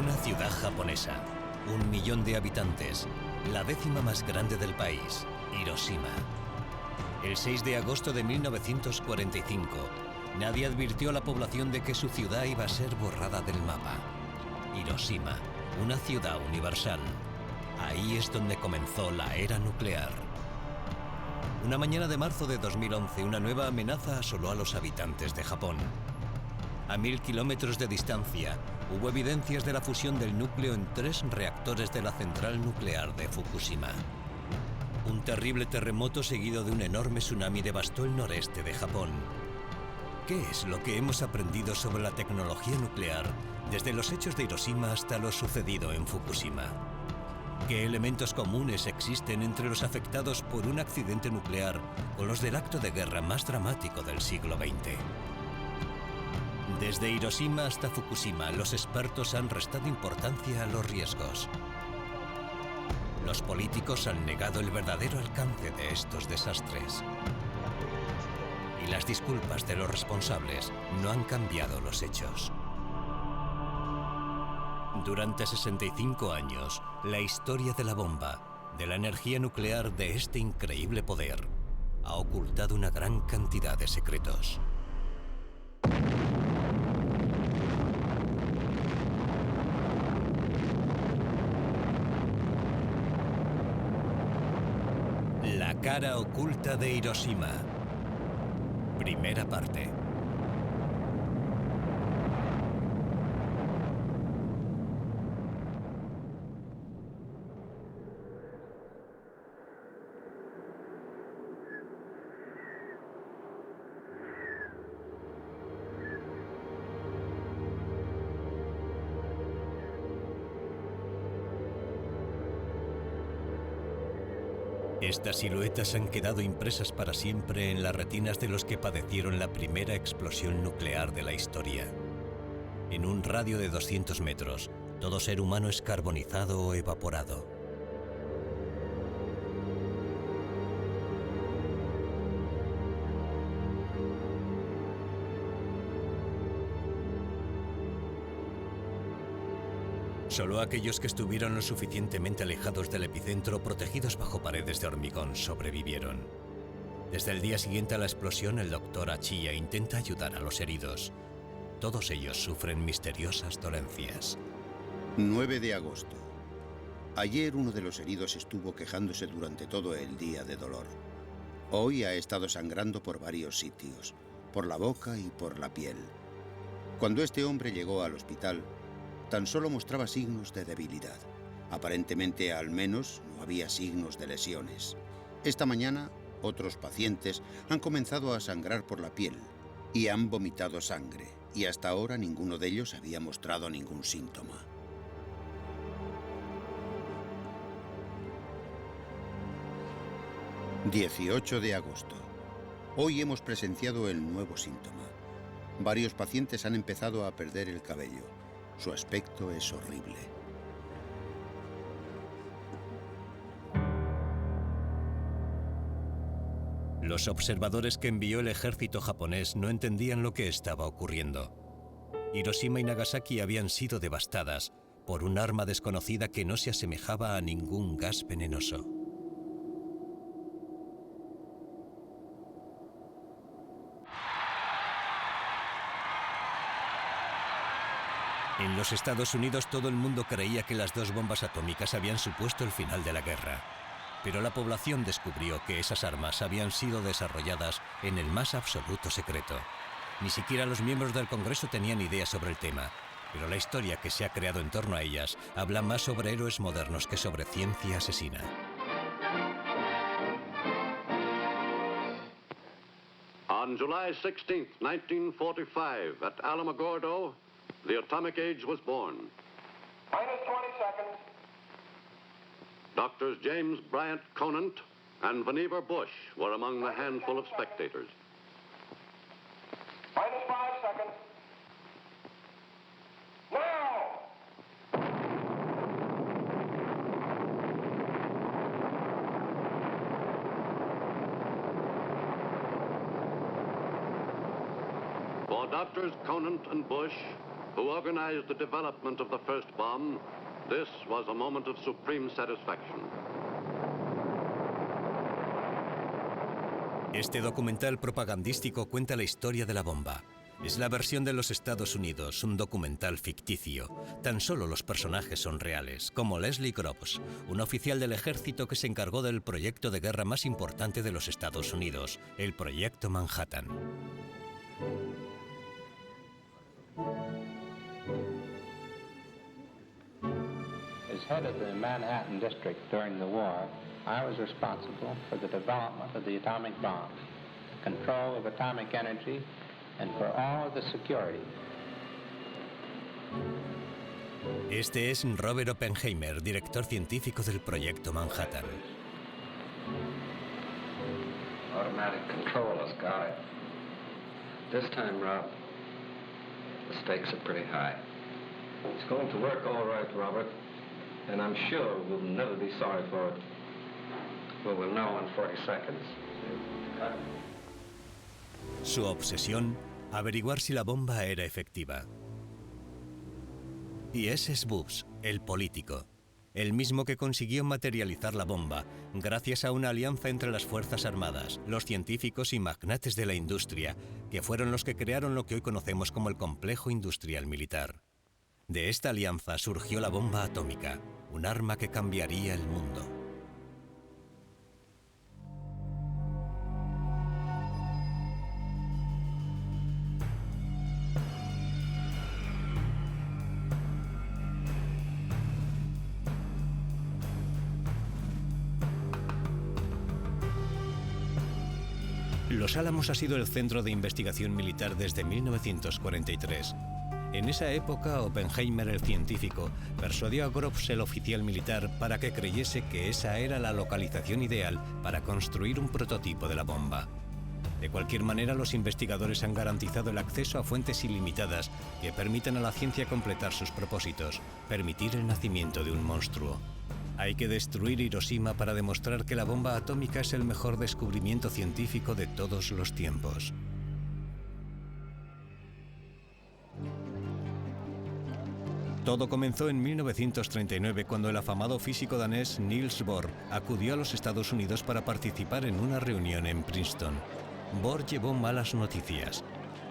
Una ciudad japonesa, 1 millón de habitantes, la 10ª más grande del país, Hiroshima. El 6 de agosto de 1945, nadie advirtió a la población de que su ciudad iba a ser borrada del mapa. Hiroshima, una ciudad universal. Ahí es donde comenzó la era nuclear. Una mañana de marzo de 2011, una nueva amenaza asoló a los habitantes de Japón. A 1000 kilómetros de distancia, hubo evidencias de la fusión del núcleo en 3 reactores de la central nuclear de Fukushima. Un terrible terremoto seguido de un enorme tsunami devastó el noreste de Japón. ¿Qué es lo que hemos aprendido sobre la tecnología nuclear desde los hechos de Hiroshima hasta lo sucedido en Fukushima? ¿Qué elementos comunes existen entre los afectados por un accidente nuclear con los del acto de guerra más dramático del siglo XX? Desde Hiroshima hasta Fukushima, los expertos han restado importancia a los riesgos. Los políticos han negado el verdadero alcance de estos desastres. Y las disculpas de los responsables no han cambiado los hechos. Durante 65 años, la historia de la bomba, de la energía nuclear, de este increíble poder, ha ocultado una gran cantidad de secretos. La cara oculta de Hiroshima. Primera parte. Estas siluetas han quedado impresas para siempre en las retinas de los que padecieron la primera explosión nuclear de la historia. En un radio de 200 metros, todo ser humano es carbonizado o evaporado. Solo aquellos que estuvieron lo suficientemente alejados del epicentro, protegidos bajo paredes de hormigón, sobrevivieron. Desde el día siguiente a la explosión, el Dr. Achiya intenta ayudar a los heridos. Todos ellos sufren misteriosas dolencias. 9 de agosto. Ayer uno de los heridos estuvo quejándose durante todo el día de dolor. Hoy ha estado sangrando por varios sitios, por la boca y por la piel. Cuando este hombre llegó al hospital, tan solo mostraba signos de debilidad. Aparentemente, al menos, no había signos de lesiones. Esta mañana, otros pacientes han comenzado a sangrar por la piel y han vomitado sangre, y hasta ahora ninguno de ellos había mostrado ningún síntoma. ...18 de agosto. Hoy hemos presenciado el nuevo síntoma. Varios pacientes han empezado a perder el cabello. Su aspecto es horrible. Los observadores que envió el ejército japonés no entendían lo que estaba ocurriendo. Hiroshima y Nagasaki habían sido devastadas por un arma desconocida que no se asemejaba a ningún gas venenoso. En los Estados Unidos todo el mundo creía que las 2 bombas atómicas habían supuesto el final de la guerra. Pero la población descubrió que esas armas habían sido desarrolladas en el más absoluto secreto. Ni siquiera los miembros del Congreso tenían idea sobre el tema, pero la historia que se ha creado en torno a ellas habla más sobre héroes modernos que sobre ciencia asesina. On July 16, 1945, at Alamogordo, the atomic age was born. Minus 20 seconds. Doctors James Bryant Conant and Vannevar Bush were among the handful of spectators. Minus 5 seconds. Now! For Doctors Conant and Bush, who organized the development of the first bomb, this was a moment of supreme satisfaction. Este documental propagandístico cuenta la historia de la bomba. Es la versión de los Estados Unidos, un documental ficticio. Tan solo los personajes son reales, como Leslie Groves, un oficial del ejército que se encargó del proyecto de guerra más importante de los Estados Unidos, el Proyecto Manhattan. As head of the Manhattan District during the war, I was responsible for the development of the atomic bomb, control of atomic energy, and for all of the security. Este es Robert Oppenheimer, director científico del Proyecto Manhattan. Automatic control has got it. This time, Rob, the stakes are pretty high. It's going to work all right, Robert, and I'm sure we'll never be sorry for it. Well, we'll know in 40 seconds. Su obsesión, averiguar si la bomba era efectiva. Y ese es Bush, el político, el mismo que consiguió materializar la bomba gracias a una alianza entre las Fuerzas Armadas, los científicos y magnates de la industria, que fueron los que crearon lo que hoy conocemos como el complejo industrial militar. De esta alianza surgió la bomba atómica, un arma que cambiaría el mundo. Los Álamos ha sido el centro de investigación militar desde 1943. En esa época, Oppenheimer, el científico, persuadió a Groves, el oficial militar, para que creyese que esa era la localización ideal para construir un prototipo de la bomba. De cualquier manera, los investigadores han garantizado el acceso a fuentes ilimitadas que permiten a la ciencia completar sus propósitos, permitir el nacimiento de un monstruo. Hay que destruir Hiroshima para demostrar que la bomba atómica es el mejor descubrimiento científico de todos los tiempos. Todo comenzó en 1939 cuando el afamado físico danés Niels Bohr acudió a los Estados Unidos para participar en una reunión en Princeton. Bohr llevó malas noticias.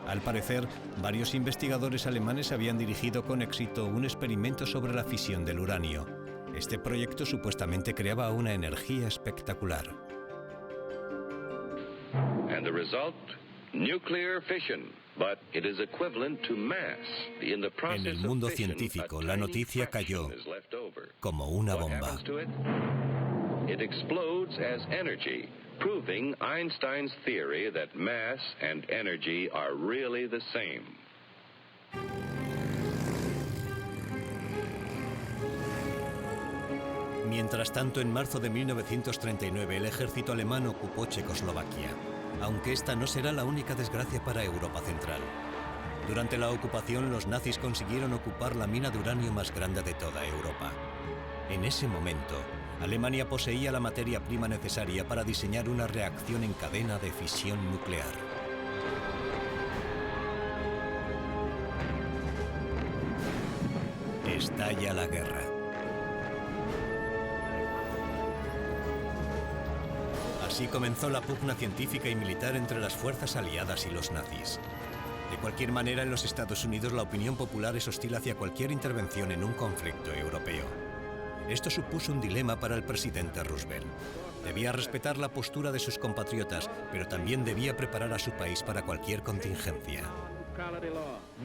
Al parecer, varios investigadores alemanes habían dirigido con éxito un experimento sobre la fisión del uranio. Este proyecto supuestamente creaba una energía espectacular. And the result? Nuclear fission, but it is equivalent to mass. In the process En el mundo científico, la noticia cayó como una bomba. It explodes as energy, proving Einstein's theory that mass and energy are really the same. Mientras tanto, en marzo de 1939, el ejército alemán ocupó Checoslovaquia, aunque esta no será la única desgracia para Europa Central. Durante la ocupación, los nazis consiguieron ocupar la mina de uranio más grande de toda Europa. En ese momento, Alemania poseía la materia prima necesaria para diseñar una reacción en cadena de fisión nuclear. Estalla la guerra. Así comenzó la pugna científica y militar entre las fuerzas aliadas y los nazis. De cualquier manera, en los Estados Unidos la opinión popular es hostil hacia cualquier intervención en un conflicto europeo. Esto supuso un dilema para el presidente Roosevelt. Debía respetar la postura de sus compatriotas, pero también debía preparar a su país para cualquier contingencia.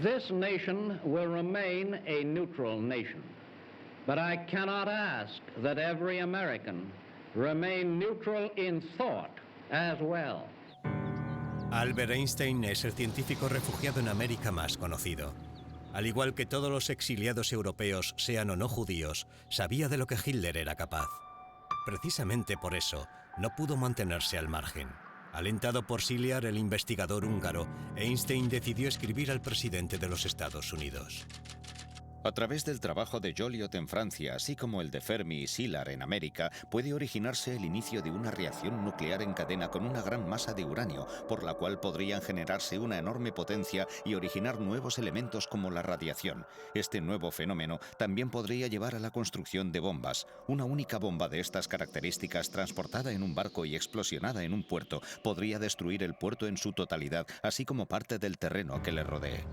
This nation will remain a neutral nation, but I cannot ask that every American remain neutral in thought as well. Albert Einstein es el científico refugiado en América más conocido. Al igual que todos los exiliados europeos, sean o no judíos, sabía de lo que Hitler era capaz. Precisamente por eso, no pudo mantenerse al margen. Alentado por Szilard, el investigador húngaro, Einstein decidió escribir al presidente de los Estados Unidos. A través del trabajo de Joliot en Francia, así como el de Fermi y Szilard en América, puede originarse el inicio de una reacción nuclear en cadena con una gran masa de uranio, por la cual podrían generarse una enorme potencia y originar nuevos elementos como la radiación. Este nuevo fenómeno también podría llevar a la construcción de bombas. Una única bomba de estas características transportada en un barco y explosionada en un puerto podría destruir el puerto en su totalidad, así como parte del terreno que le rodee.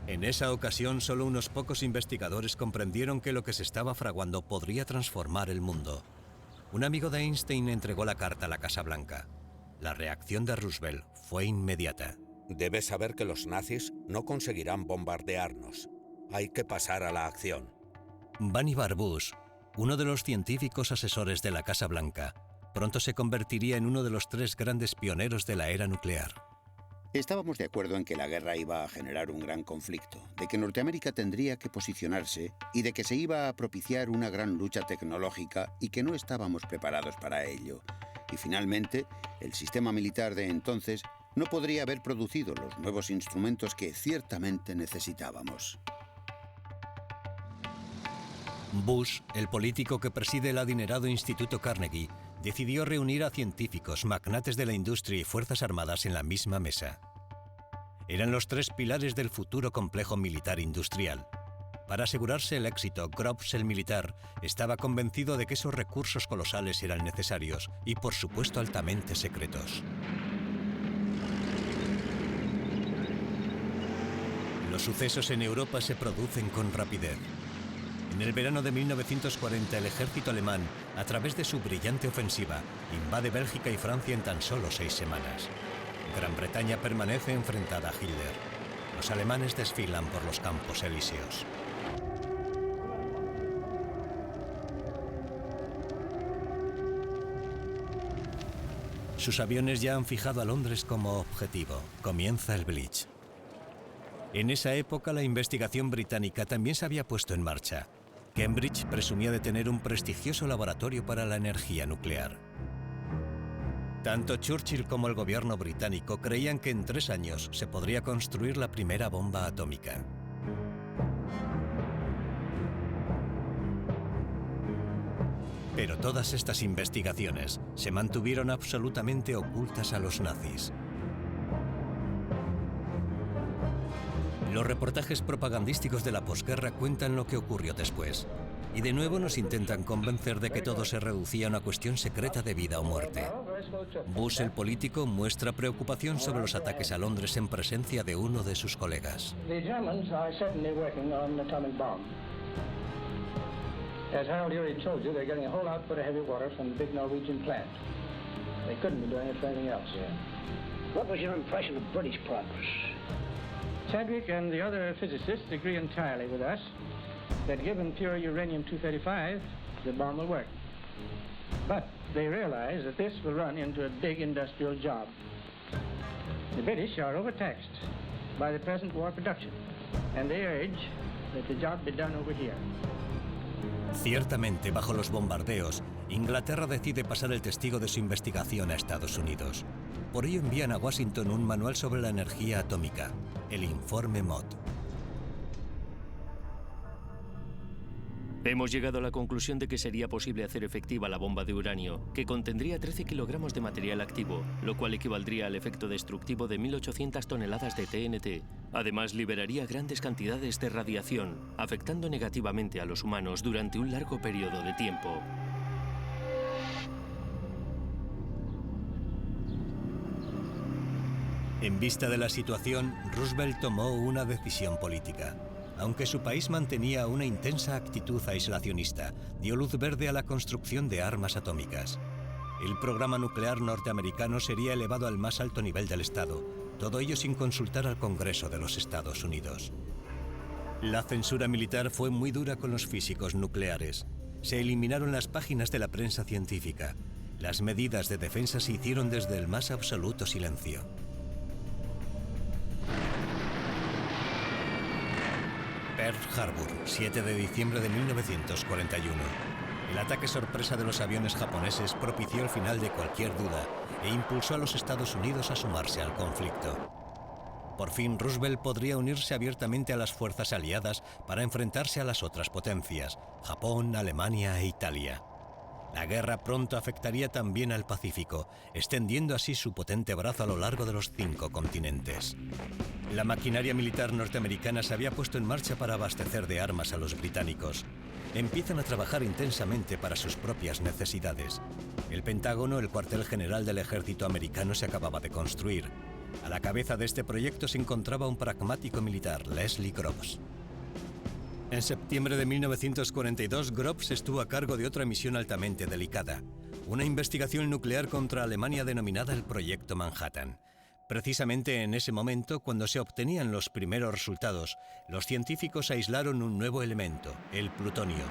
En esa ocasión, solo unos pocos investigadores comprendieron que lo que se estaba fraguando podría transformar el mundo. Un amigo de Einstein entregó la carta a la Casa Blanca. La reacción de Roosevelt fue inmediata. Debes saber que los nazis no conseguirán bombardearnos. Hay que pasar a la acción. Vannevar Bush, uno de los científicos asesores de la Casa Blanca, pronto se convertiría en uno de los 3 grandes pioneros de la era nuclear. Estábamos de acuerdo en que la guerra iba a generar un gran conflicto, de que Norteamérica tendría que posicionarse y de que se iba a propiciar una gran lucha tecnológica y que no estábamos preparados para ello. Y finalmente, el sistema militar de entonces no podría haber producido los nuevos instrumentos que ciertamente necesitábamos. Bush, el político que preside el adinerado Instituto Carnegie, decidió reunir a científicos, magnates de la industria y fuerzas armadas en la misma mesa. Eran los 3 pilares del futuro complejo militar industrial. Para asegurarse el éxito, Groves, el militar, estaba convencido de que esos recursos colosales eran necesarios y, por supuesto, altamente secretos. Los sucesos en Europa se producen con rapidez. En el verano de 1940, el ejército alemán, a través de su brillante ofensiva, invade Bélgica y Francia en tan solo 6 semanas. Gran Bretaña permanece enfrentada a Hitler. Los alemanes desfilan por los campos elíseos. Sus aviones ya han fijado a Londres como objetivo. Comienza el Blitz. En esa época, la investigación británica también se había puesto en marcha. Cambridge presumía de tener un prestigioso laboratorio para la energía nuclear. Tanto Churchill como el gobierno británico creían que en 3 años se podría construir la primera bomba atómica. Pero todas estas investigaciones se mantuvieron absolutamente ocultas a los nazis. Los reportajes propagandísticos de la posguerra cuentan lo que ocurrió después. Y de nuevo nos intentan convencer de que todo se reducía a una cuestión secreta de vida o muerte. Bush, el político, muestra preocupación sobre los ataques a Londres en presencia de uno de sus colegas. As Harold Urey told you, they're getting a whole output of heavy water from the big Norwegian plant. They couldn't be doing it for anything else. What was your impression of British progress? Chadwick and the other physicists agree entirely with us that given pure uranium-235, the bomb will work. But they realize that this will run into a big industrial job. The British are overtaxed by the present war production, and they urge that the job be done over here. Ciertamente, bajo los bombardeos, Inglaterra decide pasar el testigo de su investigación a Estados Unidos. Por ello envían a Washington un manual sobre la energía atómica, el Informe Mott. Hemos llegado a la conclusión de que sería posible hacer efectiva la bomba de uranio, que contendría 13 kilogramos de material activo, lo cual equivaldría al efecto destructivo de 1.800 toneladas de TNT. Además, liberaría grandes cantidades de radiación, afectando negativamente a los humanos durante un largo periodo de tiempo. En vista de la situación, Roosevelt tomó una decisión política. Aunque su país mantenía una intensa actitud aislacionista, dio luz verde a la construcción de armas atómicas. El programa nuclear norteamericano sería elevado al más alto nivel del Estado, todo ello sin consultar al Congreso de los Estados Unidos. La censura militar fue muy dura con los físicos nucleares. Se eliminaron las páginas de la prensa científica. Las medidas de defensa se hicieron desde el más absoluto silencio. Pearl Harbor, 7 de diciembre de 1941. El ataque sorpresa de los aviones japoneses propició el final de cualquier duda e impulsó a los Estados Unidos a sumarse al conflicto. Por fin Roosevelt podría unirse abiertamente a las fuerzas aliadas para enfrentarse a las otras potencias, Japón, Alemania e Italia. La guerra pronto afectaría también al Pacífico, extendiendo así su potente brazo a lo largo de los 5 continentes. La maquinaria militar norteamericana se había puesto en marcha para abastecer de armas a los británicos. Empiezan a trabajar intensamente para sus propias necesidades. El Pentágono, el cuartel general del ejército americano, se acababa de construir. A la cabeza de este proyecto se encontraba un pragmático militar, Leslie Groves. En septiembre de 1942, Groves estuvo a cargo de otra misión altamente delicada, una investigación nuclear contra Alemania denominada el Proyecto Manhattan. Precisamente en ese momento, cuando se obtenían los primeros resultados, los científicos aislaron un nuevo elemento, el plutonio,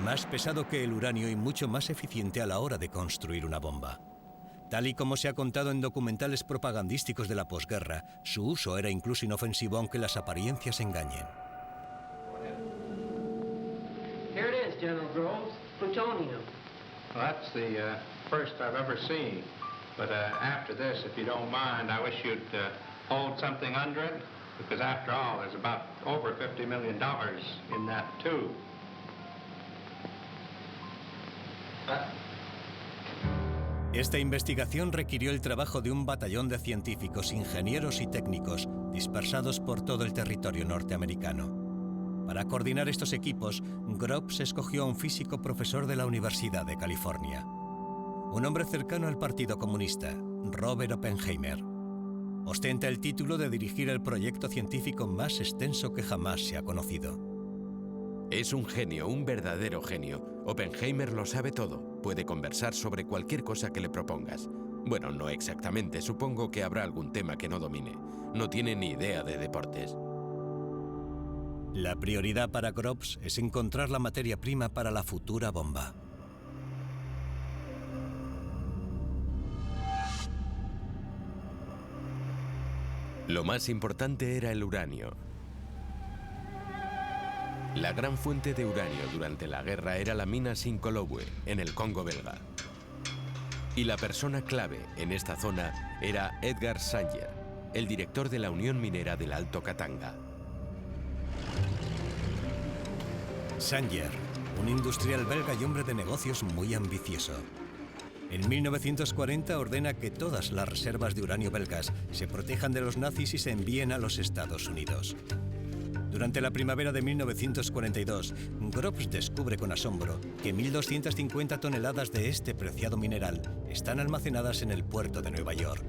más pesado que el uranio y mucho más eficiente a la hora de construir una bomba. Tal y como se ha contado en documentales propagandísticos de la posguerra, su uso era incluso inofensivo aunque las apariencias engañen. Here it is, General Groves, plutonium. Well, that's the first I've ever seen. But after this, if you don't mind, I wish you'd hold something under it, because after all, there's about over $50 million in that tube. Esta investigación requirió el trabajo de un batallón de científicos, ingenieros y técnicos dispersados por todo el territorio norteamericano. Para coordinar estos equipos, Groves escogió a un físico profesor de la Universidad de California, un hombre cercano al Partido Comunista, Robert Oppenheimer. Ostenta el título de dirigir el proyecto científico más extenso que jamás se ha conocido. Es un genio, un verdadero genio. Oppenheimer lo sabe todo. Puede conversar sobre cualquier cosa que le propongas. Bueno, no exactamente. Supongo que habrá algún tema que no domine. No tiene ni idea de deportes. La prioridad para Groves es encontrar la materia prima para la futura bomba. Lo más importante era el uranio. La gran fuente de uranio durante la guerra era la mina Sinkolowe, en el Congo belga. Y la persona clave en esta zona era Edgar Sanger, el director de la Unión Minera del Alto Katanga. Sanger, un industrial belga y hombre de negocios muy ambicioso. En 1940 ordena que todas las reservas de uranio belgas se protejan de los nazis y se envíen a los Estados Unidos. Durante la primavera de 1942, Groves descubre con asombro que 1.250 toneladas de este preciado mineral están almacenadas en el puerto de Nueva York.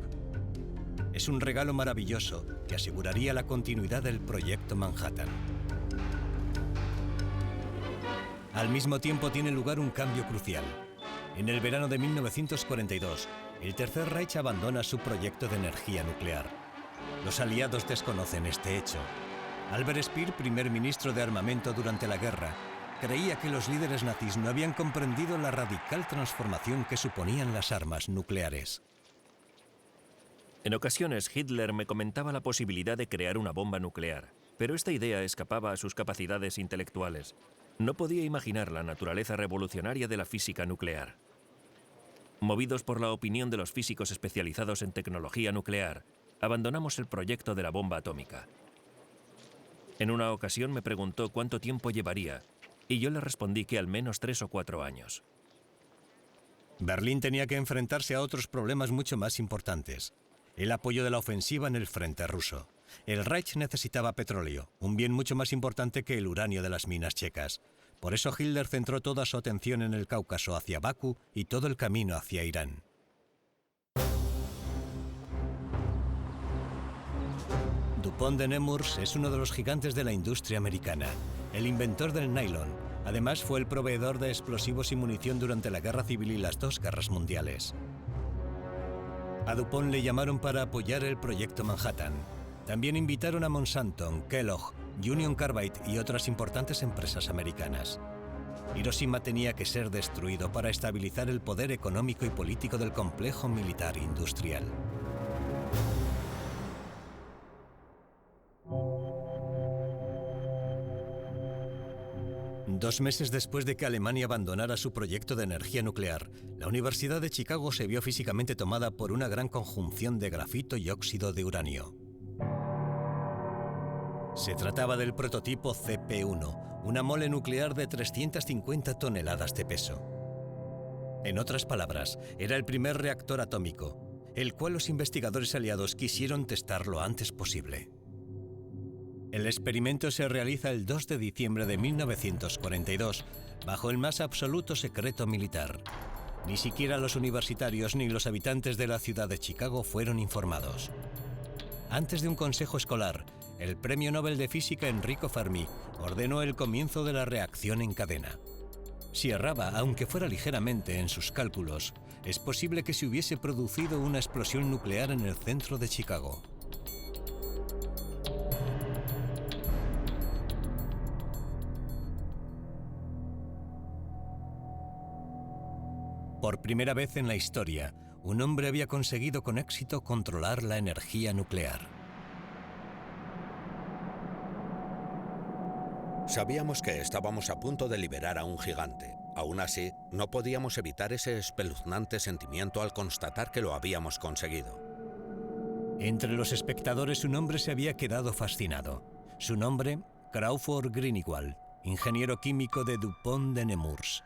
Es un regalo maravilloso que aseguraría la continuidad del Proyecto Manhattan. Al mismo tiempo tiene lugar un cambio crucial. En el verano de 1942, el Tercer Reich abandona su proyecto de energía nuclear. Los aliados desconocen este hecho. Albert Speer, primer ministro de armamento durante la guerra, creía que los líderes nazis no habían comprendido la radical transformación que suponían las armas nucleares. En ocasiones, Hitler me comentaba la posibilidad de crear una bomba nuclear, pero esta idea escapaba a sus capacidades intelectuales. No podía imaginar la naturaleza revolucionaria de la física nuclear. Movidos por la opinión de los físicos especializados en tecnología nuclear, abandonamos el proyecto de la bomba atómica. En una ocasión me preguntó cuánto tiempo llevaría, y yo le respondí que al menos 3 o 4 años. Berlín tenía que enfrentarse a otros problemas mucho más importantes. El apoyo de la ofensiva en el frente ruso. El Reich necesitaba petróleo, un bien mucho más importante que el uranio de las minas checas. Por eso Hitler centró toda su atención en el Cáucaso, hacia Bakú y todo el camino hacia Irán. Dupont de Nemours es uno de los gigantes de la industria americana, el inventor del nylon. Además, fue el proveedor de explosivos y munición durante la Guerra Civil y las 2 guerras mundiales. A Dupont le llamaron para apoyar el Proyecto Manhattan. También invitaron a Monsanto, Kellogg, Union Carbide y otras importantes empresas americanas. Hiroshima tenía que ser destruido para estabilizar el poder económico y político del complejo militar industrial. Dos meses después de que Alemania abandonara su proyecto de energía nuclear, la Universidad de Chicago se vio físicamente tomada por una gran conjunción de grafito y óxido de uranio. Se trataba del prototipo CP-1, una mole nuclear de 350 toneladas de peso. En otras palabras, era el primer reactor atómico, el cual los investigadores aliados quisieron testar lo antes posible. El experimento se realiza el 2 de diciembre de 1942, bajo el más absoluto secreto militar. Ni siquiera los universitarios ni los habitantes de la ciudad de Chicago fueron informados. Antes de un consejo escolar, el Premio Nobel de Física Enrico Fermi ordenó el comienzo de la reacción en cadena. Si erraba, aunque fuera ligeramente en sus cálculos, es posible que se hubiese producido una explosión nuclear en el centro de Chicago. Por primera vez en la historia, un hombre había conseguido con éxito controlar la energía nuclear. Sabíamos que estábamos a punto de liberar a un gigante. Aún así, no podíamos evitar ese espeluznante sentimiento al constatar que lo habíamos conseguido. Entre los espectadores un hombre se había quedado fascinado. Su nombre, Crawford Greenewald, ingeniero químico de DuPont de Nemours.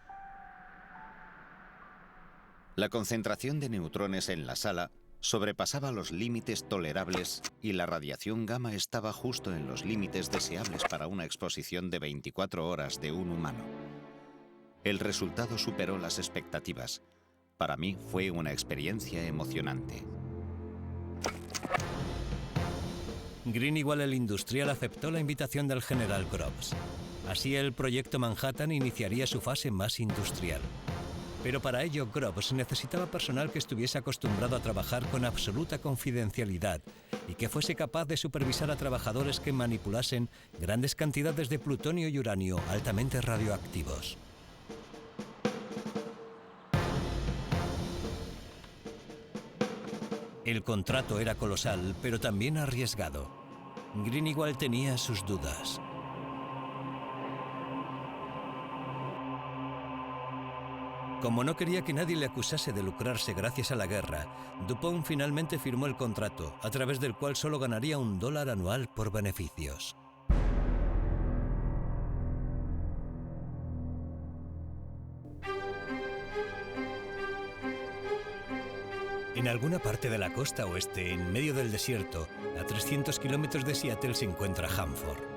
La concentración de neutrones en la sala sobrepasaba los límites tolerables y la radiación gamma estaba justo en los límites deseables para una exposición de 24 horas de un humano. El resultado superó las expectativas. Para mí fue una experiencia emocionante. Greenewald, el industrial, aceptó la invitación del general Groves. Así el proyecto Manhattan iniciaría su fase más industrial. Pero para ello Groves necesitaba personal que estuviese acostumbrado a trabajar con absoluta confidencialidad y que fuese capaz de supervisar a trabajadores que manipulasen grandes cantidades de plutonio y uranio altamente radioactivos. El contrato era colosal, pero también arriesgado. Greenewald tenía sus dudas. Como no quería que nadie le acusase de lucrarse gracias a la guerra, DuPont finalmente firmó el contrato, a través del cual solo ganaría $1 anual por beneficios. En alguna parte de la costa oeste, en medio del desierto, a 300 kilómetros de Seattle, se encuentra Hanford.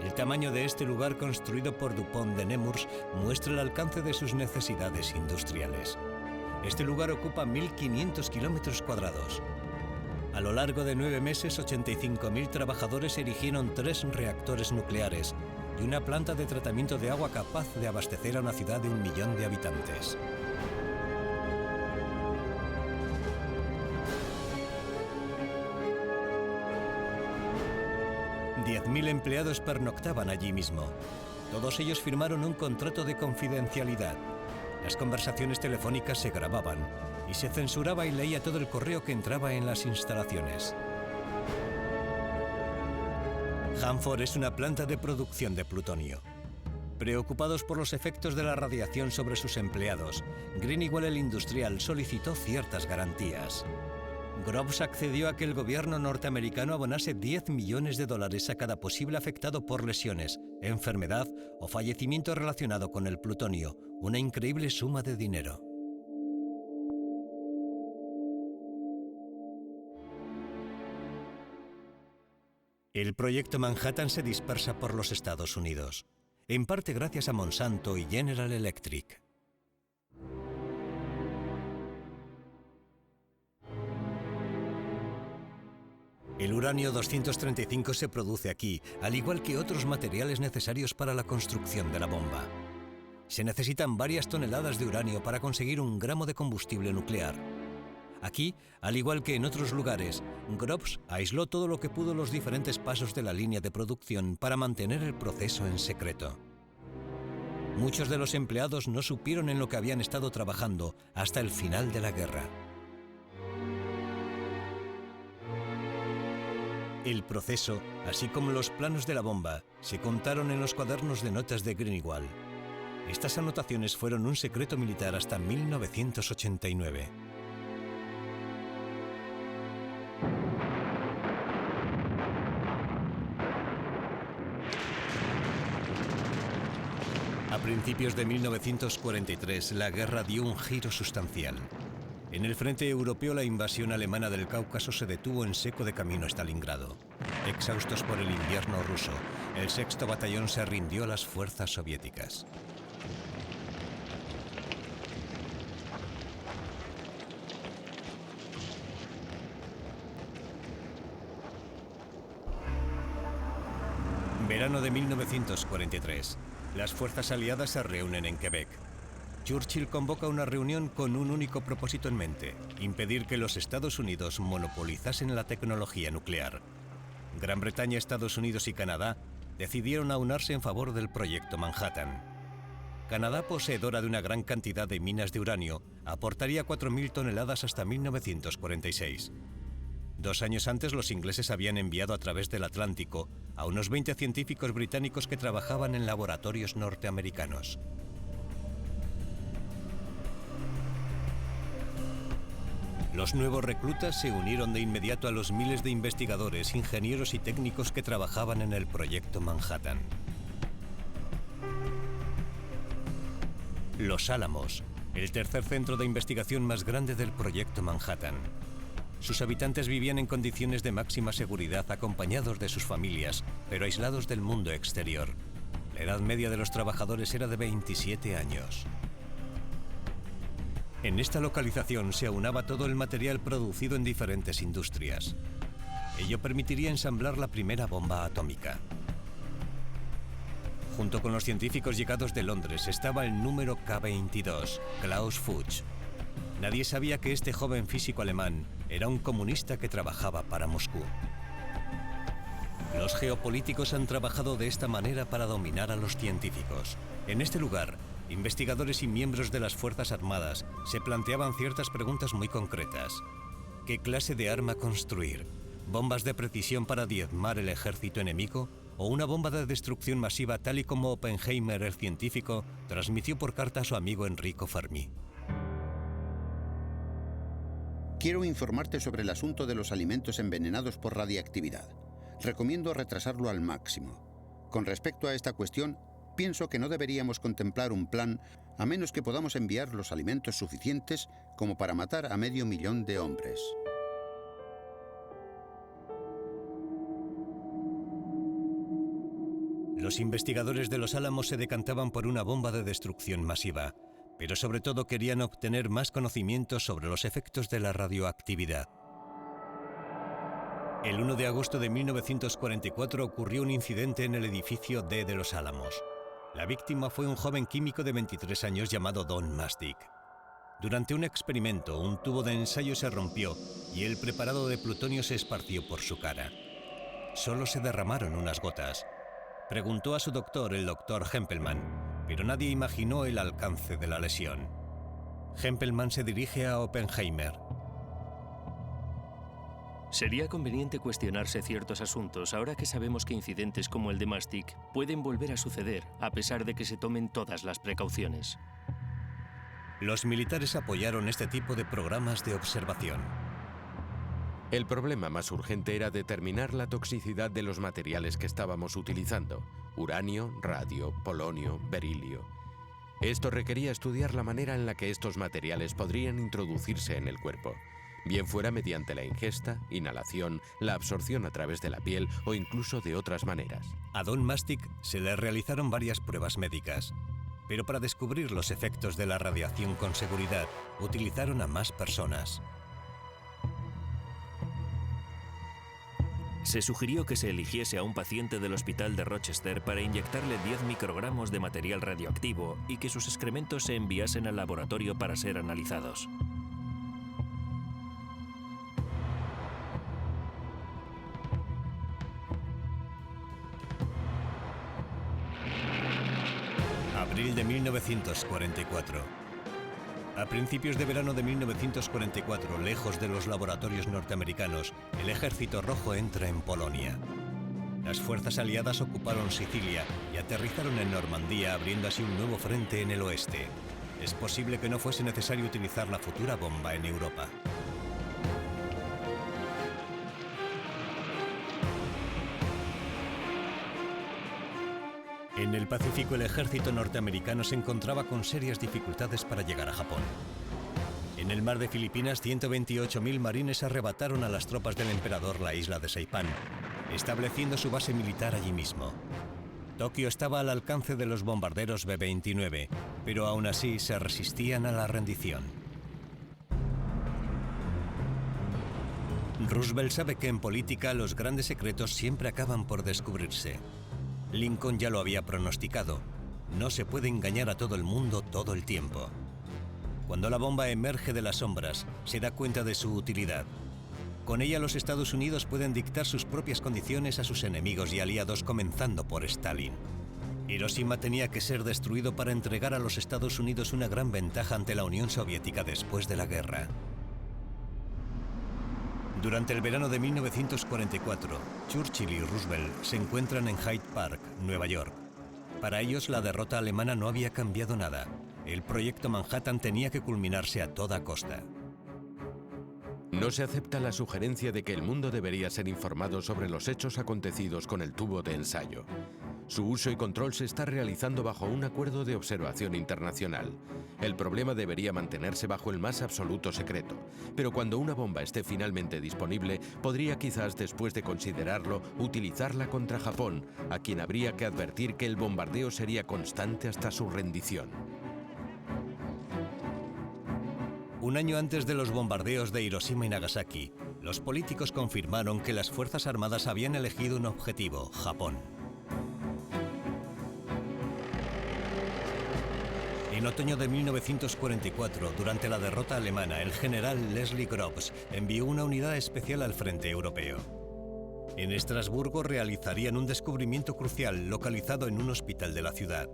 El tamaño de este lugar construido por DuPont de Nemours muestra el alcance de sus necesidades industriales. Este lugar ocupa 1.500 kilómetros cuadrados. A lo largo de 9 meses, 85.000 trabajadores erigieron 3 reactores nucleares y una planta de tratamiento de agua capaz de abastecer a una ciudad de 1 millón de habitantes. $10.000 empleados pernoctaban allí mismo. Todos ellos firmaron un contrato de confidencialidad. Las conversaciones telefónicas se grababan y se censuraba y leía todo el correo que entraba en las instalaciones. Hanford es una planta de producción de plutonio. Preocupados por los efectos de la radiación sobre sus empleados, Greenewald, el industrial, solicitó ciertas garantías. Groves accedió a que el gobierno norteamericano abonase $10 millones a cada posible afectado por lesiones, enfermedad o fallecimiento relacionado con el plutonio, una increíble suma de dinero. El proyecto Manhattan se dispersa por los Estados Unidos, en parte gracias a Monsanto y General Electric. El uranio 235 se produce aquí, al igual que otros materiales necesarios para la construcción de la bomba. Se necesitan varias toneladas de uranio para conseguir 1 gramo de combustible nuclear. Aquí, al igual que en otros lugares, Groves aisló todo lo que pudo los diferentes pasos de la línea de producción para mantener el proceso en secreto. Muchos de los empleados no supieron en lo que habían estado trabajando hasta el final de la guerra. El proceso, así como los planos de la bomba, se contaron en los cuadernos de notas de Greenewald. Estas anotaciones fueron un secreto militar hasta 1989. principios de 1943, la guerra dio un giro sustancial. En el frente europeo, la invasión alemana del Cáucaso se detuvo en seco de camino a Stalingrado. Exhaustos por el invierno ruso, el 6º Batallón se rindió a las fuerzas soviéticas. Verano de 1943. Las fuerzas aliadas se reúnen en Quebec. Churchill convoca una reunión con un único propósito en mente: impedir que los Estados Unidos monopolizasen la tecnología nuclear. Gran Bretaña, Estados Unidos y Canadá decidieron aunarse en favor del proyecto Manhattan. Canadá, poseedora de una gran cantidad de minas de uranio, aportaría 4.000 toneladas hasta 1946. 2 años antes, los ingleses habían enviado a través del Atlántico a unos 20 científicos británicos que trabajaban en laboratorios norteamericanos. Los nuevos reclutas se unieron de inmediato a los miles de investigadores, ingenieros y técnicos que trabajaban en el proyecto Manhattan. Los Álamos, el tercer centro de investigación más grande del proyecto Manhattan. Sus habitantes vivían en condiciones de máxima seguridad, acompañados de sus familias, pero aislados del mundo exterior. La edad media de los trabajadores era de 27 años. En esta localización se aunaba todo el material producido en diferentes industrias. Ello permitiría ensamblar la primera bomba atómica. Junto con los científicos llegados de Londres estaba el número K-22, Klaus Fuchs. Nadie sabía que este joven físico alemán era un comunista que trabajaba para Moscú. Los geopolíticos han trabajado de esta manera para dominar a los científicos. En este lugar, investigadores y miembros de las Fuerzas Armadas se planteaban ciertas preguntas muy concretas. ¿Qué clase de arma construir? ¿Bombas de precisión para diezmar el ejército enemigo? ¿O una bomba de destrucción masiva tal y como Oppenheimer, el científico, transmitió por carta a su amigo Enrico Fermi? Quiero informarte sobre el asunto de los alimentos envenenados por radiactividad. Recomiendo retrasarlo al máximo. Con respecto a esta cuestión, pienso que no deberíamos contemplar un plan a menos que podamos enviar los alimentos suficientes como para matar a 500.000 de hombres. Los investigadores de los Álamos se decantaban por una bomba de destrucción masiva, pero sobre todo querían obtener más conocimientos sobre los efectos de la radioactividad. El 1 de agosto de 1944 ocurrió un incidente en el edificio D de los Álamos. La víctima fue un joven químico de 23 años llamado Don Mastic. Durante un experimento, un tubo de ensayo se rompió y el preparado de plutonio se esparció por su cara. Solo se derramaron unas gotas. Preguntó a su doctor, el doctor Hempelmann, pero nadie imaginó el alcance de la lesión. Hempelmann se dirige a Oppenheimer. Sería conveniente cuestionarse ciertos asuntos ahora que sabemos que incidentes como el de Mastic pueden volver a suceder a pesar de que se tomen todas las precauciones. Los militares apoyaron este tipo de programas de observación. El problema más urgente era determinar la toxicidad de los materiales que estábamos utilizando: uranio, radio, polonio, berilio. Esto requería estudiar la manera en la que estos materiales podrían introducirse en el cuerpo, bien fuera mediante la ingesta, inhalación, la absorción a través de la piel o incluso de otras maneras. A Don Mastic se le realizaron varias pruebas médicas, pero para descubrir los efectos de la radiación con seguridad, utilizaron a más personas. Se sugirió que se eligiese a un paciente del hospital de Rochester para inyectarle 10 microgramos de material radioactivo y que sus excrementos se enviasen al laboratorio para ser analizados. Abril de 1944. A principios de verano de 1944, lejos de los laboratorios norteamericanos, el Ejército Rojo entra en Polonia. Las fuerzas aliadas ocuparon Sicilia y aterrizaron en Normandía, abriendo así un nuevo frente en el oeste. Es posible que no fuese necesario utilizar la futura bomba en Europa. En el Pacífico, el ejército norteamericano se encontraba con serias dificultades para llegar a Japón. En el mar de Filipinas, 128.000 marines arrebataron a las tropas del emperador la isla de Saipán, estableciendo su base militar allí mismo. Tokio estaba al alcance de los bombarderos B-29, pero aún así se resistían a la rendición. Roosevelt sabe que en política los grandes secretos siempre acaban por descubrirse. Lincoln ya lo había pronosticado. No se puede engañar a todo el mundo todo el tiempo. Cuando la bomba emerge de las sombras, se da cuenta de su utilidad. Con ella los Estados Unidos pueden dictar sus propias condiciones a sus enemigos y aliados, comenzando por Stalin. Hiroshima tenía que ser destruido para entregar a los Estados Unidos una gran ventaja ante la Unión Soviética después de la guerra. Durante el verano de 1944, Churchill y Roosevelt se encuentran en Hyde Park, Nueva York. Para ellos, la derrota alemana no había cambiado nada. El proyecto Manhattan tenía que culminarse a toda costa. No se acepta la sugerencia de que el mundo debería ser informado sobre los hechos acontecidos con el tubo de ensayo. Su uso y control se está realizando bajo un acuerdo de observación internacional. El problema debería mantenerse bajo el más absoluto secreto, pero cuando una bomba esté finalmente disponible, podría quizás, después de considerarlo, utilizarla contra Japón, a quien habría que advertir que el bombardeo sería constante hasta su rendición. Un año antes de los bombardeos de Hiroshima y Nagasaki, los políticos confirmaron que las Fuerzas Armadas habían elegido un objetivo: Japón. En otoño de 1944, durante la derrota alemana, el general Leslie Groves envió una unidad especial al frente europeo. En Estrasburgo realizarían un descubrimiento crucial localizado en un hospital de la ciudad,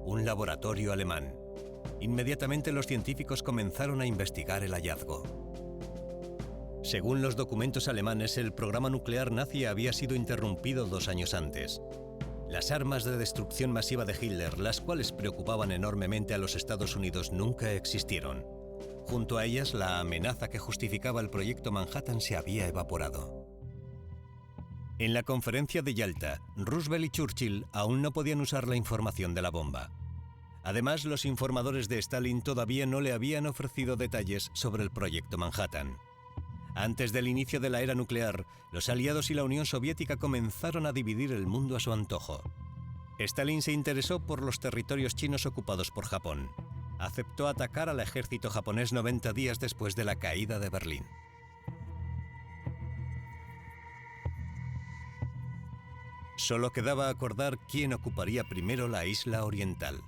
un laboratorio alemán. Inmediatamente los científicos comenzaron a investigar el hallazgo. Según los documentos alemanes, el programa nuclear nazi había sido interrumpido 2 años antes. Las armas de destrucción masiva de Hitler, las cuales preocupaban enormemente a los Estados Unidos, nunca existieron. Junto a ellas, la amenaza que justificaba el proyecto Manhattan se había evaporado. En la conferencia de Yalta, Roosevelt y Churchill aún no podían usar la información de la bomba. Además, los informadores de Stalin todavía no le habían ofrecido detalles sobre el proyecto Manhattan. Antes del inicio de la era nuclear, los aliados y la Unión Soviética comenzaron a dividir el mundo a su antojo. Stalin se interesó por los territorios chinos ocupados por Japón. Aceptó atacar al ejército japonés 90 días después de la caída de Berlín. Solo quedaba acordar quién ocuparía primero la isla oriental.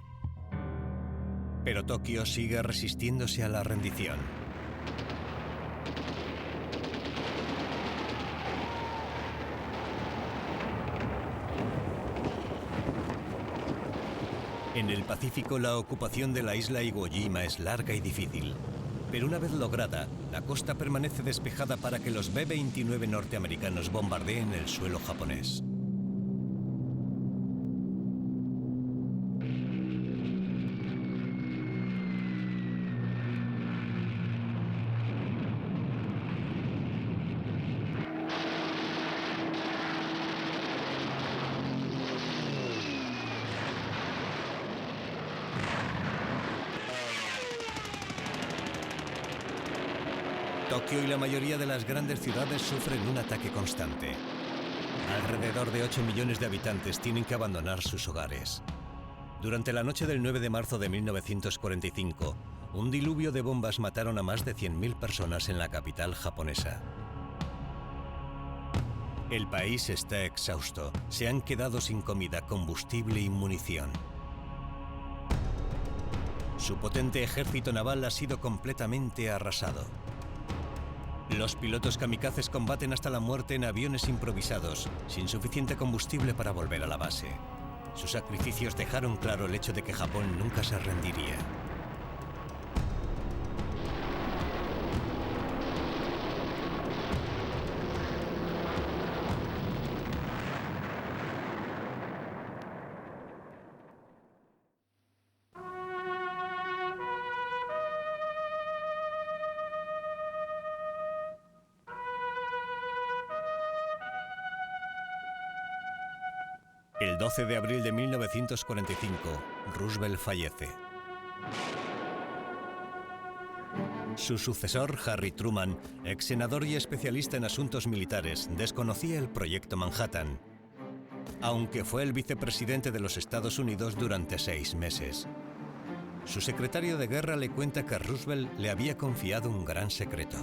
Pero Tokio sigue resistiéndose a la rendición. En el Pacífico, la ocupación de la isla Iwo Jima es larga y difícil. Pero una vez lograda, la costa permanece despejada para que los B-29 norteamericanos bombardeen el suelo japonés. Tokio y la mayoría de las grandes ciudades sufren un ataque constante. Alrededor de 8 millones de habitantes tienen que abandonar sus hogares. Durante la noche del 9 de marzo de 1945, un diluvio de bombas mataron a más de 100.000 personas en la capital japonesa. El país está exhausto. Se han quedado sin comida, combustible y munición. Su potente ejército naval ha sido completamente arrasado. Los pilotos kamikazes combaten hasta la muerte en aviones improvisados, sin suficiente combustible para volver a la base. Sus sacrificios dejaron claro el hecho de que Japón nunca se rendiría. El 12 de abril de 1945, Roosevelt fallece. Su sucesor, Harry Truman, ex senador y especialista en asuntos militares, desconocía el Proyecto Manhattan, aunque fue el vicepresidente de los Estados Unidos durante 6 meses. Su secretario de guerra le cuenta que Roosevelt le había confiado un gran secreto.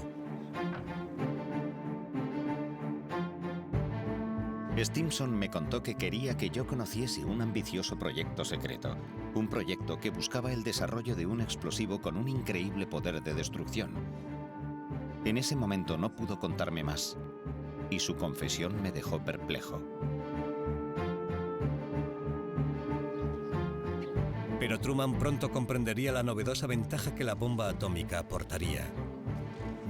Stimson me contó que quería que yo conociese un ambicioso proyecto secreto, un proyecto que buscaba el desarrollo de un explosivo con un increíble poder de destrucción. En ese momento no pudo contarme más, y su confesión me dejó perplejo. Pero Truman pronto comprendería la novedosa ventaja que la bomba atómica aportaría.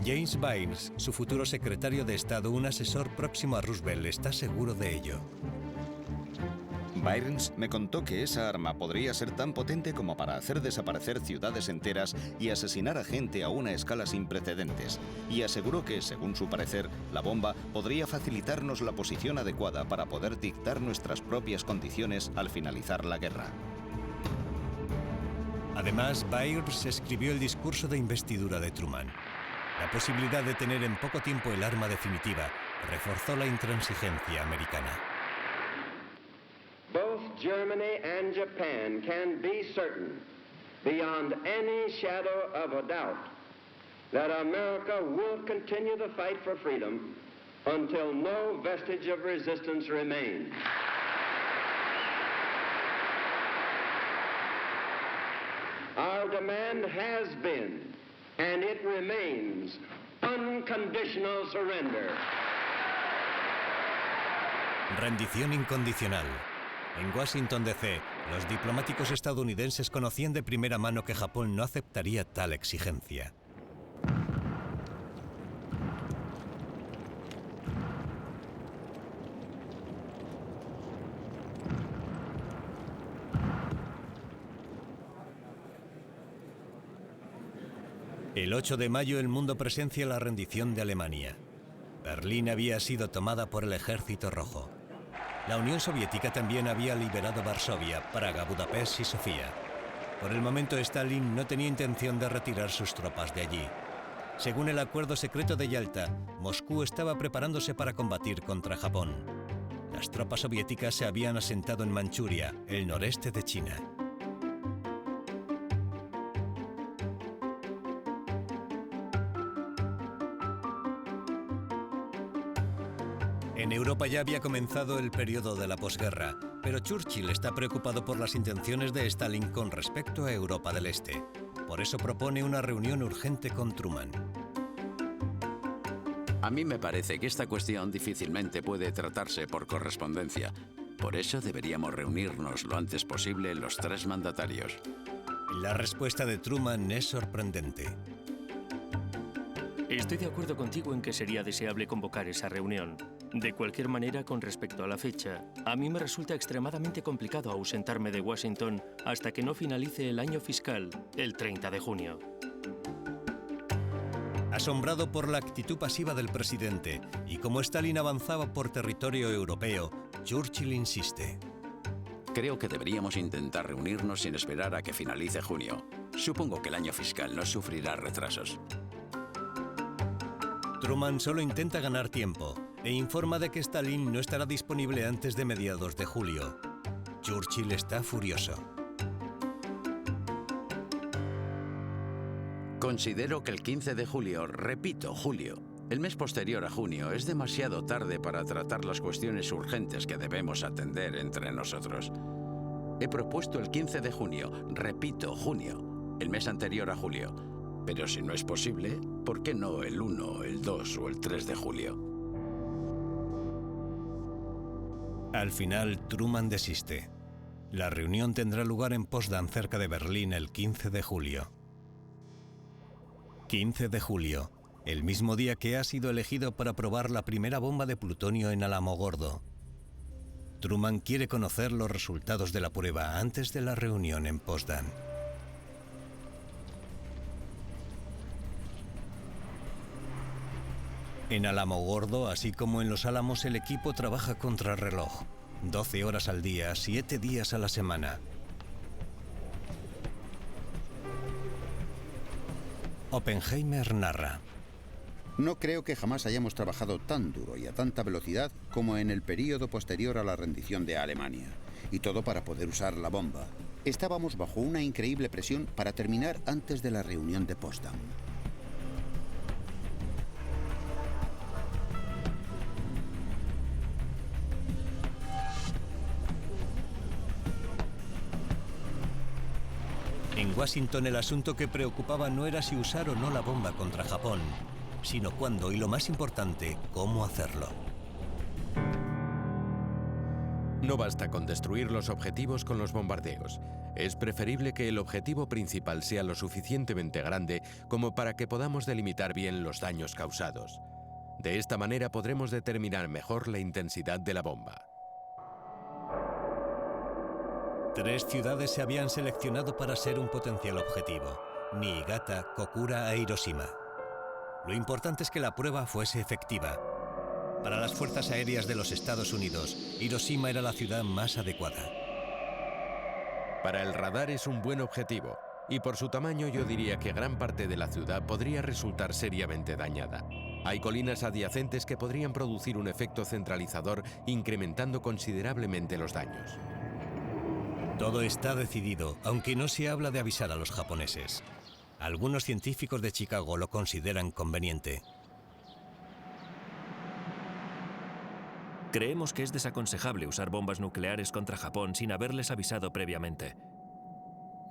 James Byrnes, su futuro secretario de Estado, un asesor próximo a Roosevelt, está seguro de ello. Byrnes me contó que esa arma podría ser tan potente como para hacer desaparecer ciudades enteras y asesinar a gente a una escala sin precedentes, y aseguró que, según su parecer, la bomba podría facilitarnos la posición adecuada para poder dictar nuestras propias condiciones al finalizar la guerra. Además, Byrnes escribió el discurso de investidura de Truman. La posibilidad de tener en poco tiempo el arma definitiva reforzó la intransigencia americana. Both Germany and Japan can be certain, beyond any shadow of a doubt, that America will continue the fight for freedom until no vestige of resistance remains. Our demand has been, and it remains, unconditional surrender. Rendición incondicional. En Washington, D.C., los diplomáticos estadounidenses conocían de primera mano que Japón no aceptaría tal exigencia. El 8 de mayo el mundo presencia la rendición de Alemania. Berlín había sido tomada por el Ejército Rojo. La Unión Soviética también había liberado Varsovia, Praga, Budapest y Sofía. Por el momento Stalin no tenía intención de retirar sus tropas de allí. Según el acuerdo secreto de Yalta, Moscú estaba preparándose para combatir contra Japón. Las tropas soviéticas se habían asentado en Manchuria, el noreste de China. En Europa ya había comenzado el periodo de la posguerra, pero Churchill está preocupado por las intenciones de Stalin con respecto a Europa del Este. Por eso propone una reunión urgente con Truman. A mí me parece que esta cuestión difícilmente puede tratarse por correspondencia. Por eso deberíamos reunirnos lo antes posible los 3 mandatarios. La respuesta de Truman es sorprendente. Estoy de acuerdo contigo en que sería deseable convocar esa reunión. De cualquier manera, con respecto a la fecha, a mí me resulta extremadamente complicado ausentarme de Washington hasta que no finalice el año fiscal, el 30 de junio. Asombrado por la actitud pasiva del presidente y como Stalin avanzaba por territorio europeo, Churchill insiste. Creo que deberíamos intentar reunirnos sin esperar a que finalice junio. Supongo que el año fiscal no sufrirá retrasos. Truman solo intenta ganar tiempo e informa de que Stalin no estará disponible antes de mediados de julio. Churchill está furioso. Considero que el 15 de julio, repito, julio, el mes posterior a junio, es demasiado tarde para tratar las cuestiones urgentes que debemos atender entre nosotros. He propuesto el 15 de junio, repito, junio, el mes anterior a julio. Pero si no es posible, ¿por qué no el 1, el 2 o el 3 de julio? Al final, Truman desiste. La reunión tendrá lugar en Potsdam, cerca de Berlín, el 15 de julio. 15 de julio, el mismo día que ha sido elegido para probar la primera bomba de plutonio en Alamogordo. Truman quiere conocer los resultados de la prueba antes de la reunión en Potsdam. En Alamogordo, así como en Los Álamos, el equipo trabaja contra reloj. 12 horas al día, 7 días a la semana. Oppenheimer narra: No creo que jamás hayamos trabajado tan duro y a tanta velocidad como en el período posterior a la rendición de Alemania. Y todo para poder usar la bomba. Estábamos bajo una increíble presión para terminar antes de la reunión de Potsdam. En Washington el asunto que preocupaba no era si usar o no la bomba contra Japón, sino cuándo y, lo más importante, cómo hacerlo. No basta con destruir los objetivos con los bombardeos. Es preferible que el objetivo principal sea lo suficientemente grande como para que podamos delimitar bien los daños causados. De esta manera podremos determinar mejor la intensidad de la bomba. 3 ciudades se habían seleccionado para ser un potencial objetivo: Niigata, Kokura e Hiroshima. Lo importante es que la prueba fuese efectiva. Para las fuerzas aéreas de los Estados Unidos, Hiroshima era la ciudad más adecuada. Para el radar es un buen objetivo, y por su tamaño yo diría que gran parte de la ciudad podría resultar seriamente dañada. Hay colinas adyacentes que podrían producir un efecto centralizador, incrementando considerablemente los daños. Todo está decidido, aunque no se habla de avisar a los japoneses. Algunos científicos de Chicago lo consideran conveniente. Creemos que es desaconsejable usar bombas nucleares contra Japón sin haberles avisado previamente.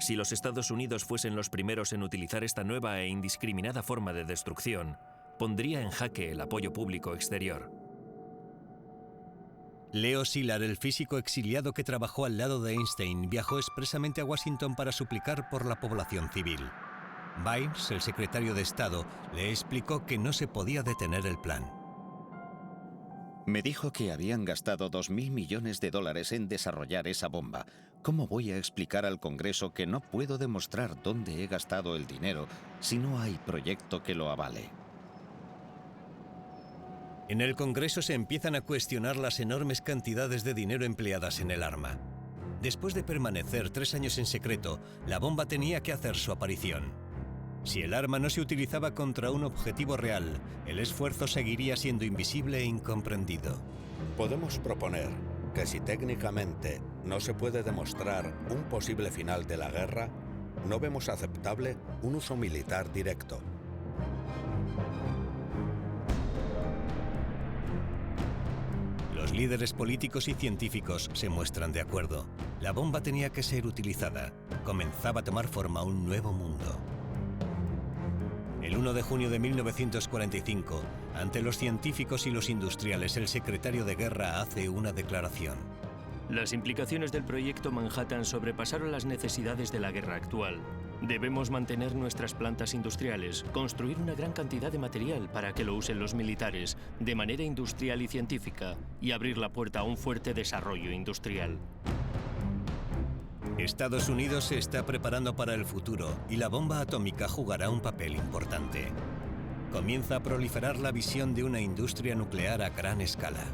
Si los Estados Unidos fuesen los primeros en utilizar esta nueva e indiscriminada forma de destrucción, pondría en jaque el apoyo público exterior. Leo Szilard, el físico exiliado que trabajó al lado de Einstein, viajó expresamente a Washington para suplicar por la población civil. Bynes, el secretario de Estado, le explicó que no se podía detener el plan. Me dijo que habían gastado $2.000 millones en desarrollar esa bomba. ¿Cómo voy a explicar al Congreso que no puedo demostrar dónde he gastado el dinero si no hay proyecto que lo avale? En el Congreso se empiezan a cuestionar las enormes cantidades de dinero empleadas en el arma. Después de permanecer 3 años en secreto, la bomba tenía que hacer su aparición. Si el arma no se utilizaba contra un objetivo real, el esfuerzo seguiría siendo invisible e incomprendido. Podemos proponer que si técnicamente no se puede demostrar un posible final de la guerra, no vemos aceptable un uso militar directo. Los líderes políticos y científicos se muestran de acuerdo. La bomba tenía que ser utilizada. Comenzaba a tomar forma un nuevo mundo. El 1 de junio de 1945, ante los científicos y los industriales, el secretario de Guerra hace una declaración. Las implicaciones del proyecto Manhattan sobrepasaron las necesidades de la guerra actual. Debemos mantener nuestras plantas industriales, construir una gran cantidad de material para que lo usen los militares, de manera industrial y científica, y abrir la puerta a un fuerte desarrollo industrial. Estados Unidos se está preparando para el futuro y la bomba atómica jugará un papel importante. Comienza a proliferar la visión de una industria nuclear a gran escala.